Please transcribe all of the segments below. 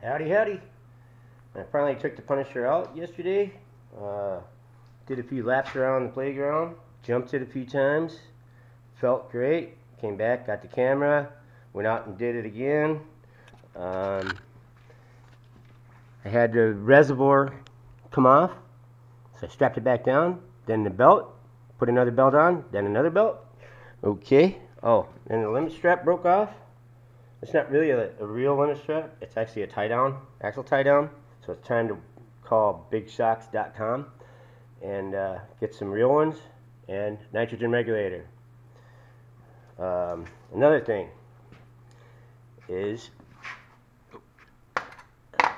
Howdy, howdy. I finally took the Punisher out yesterday. Did a few laps around the playground, jumped it a few times, felt great. Came back, got the camera, went out and did it again. I had the reservoir come off, so I strapped it back down, then the belt, put another belt on, then another belt. Okay. Oh, and the limit strap broke off. It's not really a real limit strap. It's actually a tie down, axle tie down. So it's time to call BigShocks.com and get some real ones and nitrogen regulator. Another thing is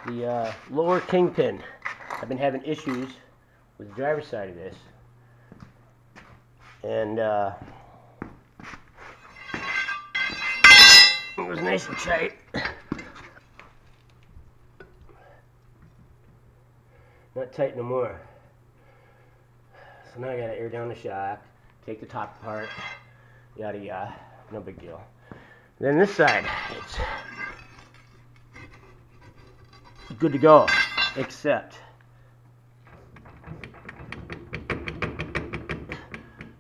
the lower kingpin. I've been having issues with the driver's side of this, and it was nice and tight. Not tight no more. So now I gotta air down the shock, take the top apart, yada yada, no big deal. Then this side, it's good to go, except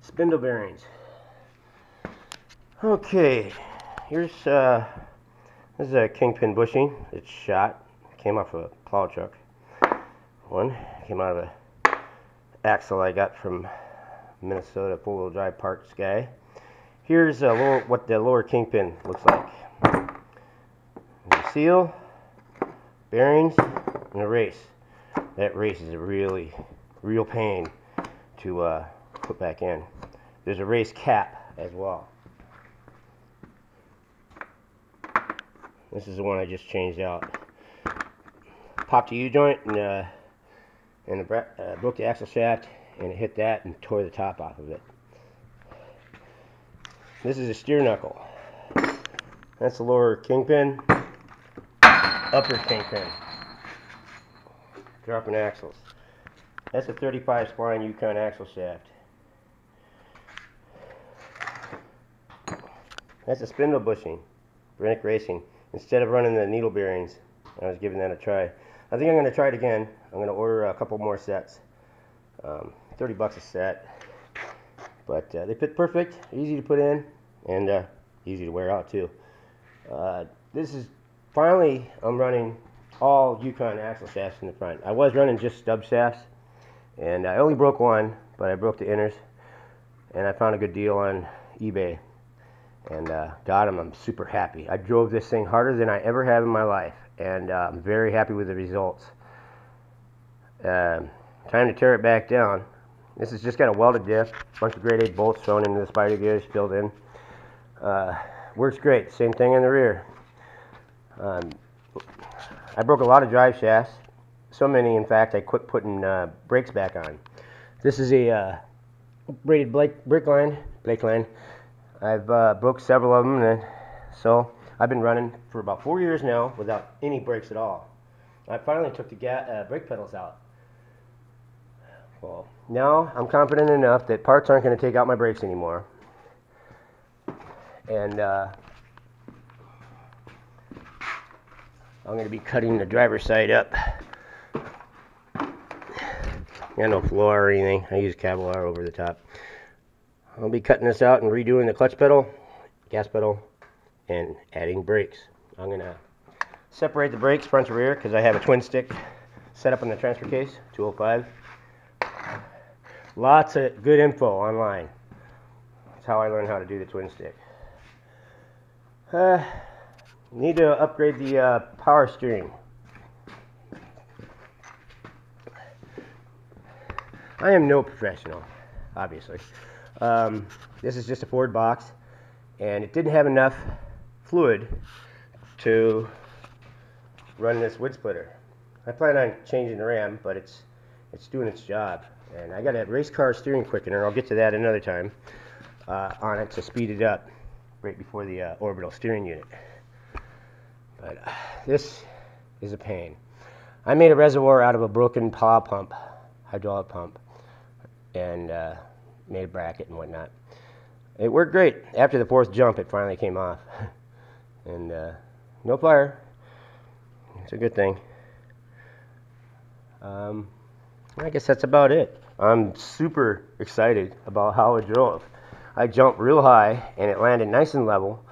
spindle bearings. Okay, here's this is a kingpin bushing. It's shot, came off a plow truck. One came out of a axle I got from Minnesota four-wheel drive parts guy. Here's what the lower kingpin looks like. The seal, bearings, and a race. That race is a real pain to put back in. There's a race cap as well. This is the one I just changed out. Popped the U-joint and broke the axle shaft, and it hit that and tore the top off of it. This is a steer knuckle. That's the lower kingpin, upper kingpin. Dropping axles. That's a 35 spline Yukon axle shaft. That's a spindle bushing, Brennick Racing. Instead of running the needle bearings, I was giving that a try. I think I'm going to try it again. I'm going to order a couple more sets. 30 bucks a set. But they fit perfect, easy to put in, and easy to wear out too. This is finally, I'm running all Yukon axle shafts in the front. I was running just stub shafts, and I only broke one, but I broke the inners, and I found a good deal on eBay, and got them. I'm super happy. I drove this thing harder than I ever have in my life, and I'm very happy with the results. Time to tear it back down. This has just got a welded diff, bunch of grade 8 bolts thrown into the spider gears, filled in. Works great. Same thing in the rear. I broke a lot of drive shafts, so many in fact I quit putting brakes back on. This is a braided brake line. I've broke several of them, and so I've been running for about 4 years now without any brakes at all. I finally took the brake pedals out. Well, now I'm confident enough that parts aren't going to take out my brakes anymore. And I'm going to be cutting the driver's side up. Got no floor or anything. I use Kevlar over the top. I'll be cutting this out and redoing the clutch pedal, gas pedal, and adding brakes. I'm going to separate the brakes front to rear because I have a twin stick set up in the transfer case, 205. Lots of good info online. That's how I learned how to do the twin stick. Need to upgrade the power steering. I am no professional, obviously. This is just a Ford box, and it didn't have enough fluid to run this wood splitter. I plan on changing the ram, but it's doing its job. And I got a race car steering quickener, I'll get to that another time, on it to speed it up right before the orbital steering unit. But this is a pain. I made a reservoir out of a broken plow pump, hydraulic pump, and made a bracket and whatnot. It worked great. After the fourth jump, it finally came off. And no fire. It's a good thing. I guess that's about it. I'm super excited about how it drove. I jumped real high and it landed nice and level.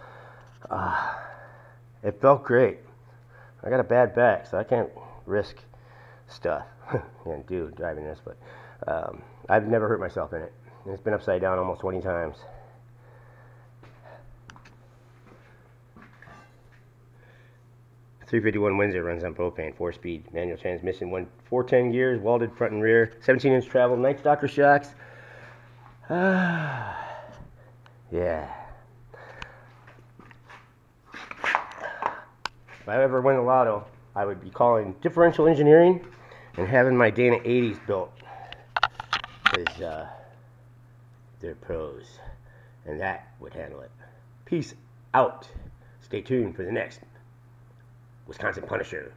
It felt great. I got a bad back, so I can't risk stuff. And do driving this, but I've never hurt myself in it. It's been upside down almost 20 times. .351 Windsor runs on propane, 4-speed, manual transmission, 410 gears, welded front and rear, 17-inch travel, Knight Stalker shocks. Yeah. If I ever win the lotto, I would be calling differential engineering and having my Dana 80s built. Because they're pros. And that would handle it. Peace out. Stay tuned for the next Wisconsin Punisher.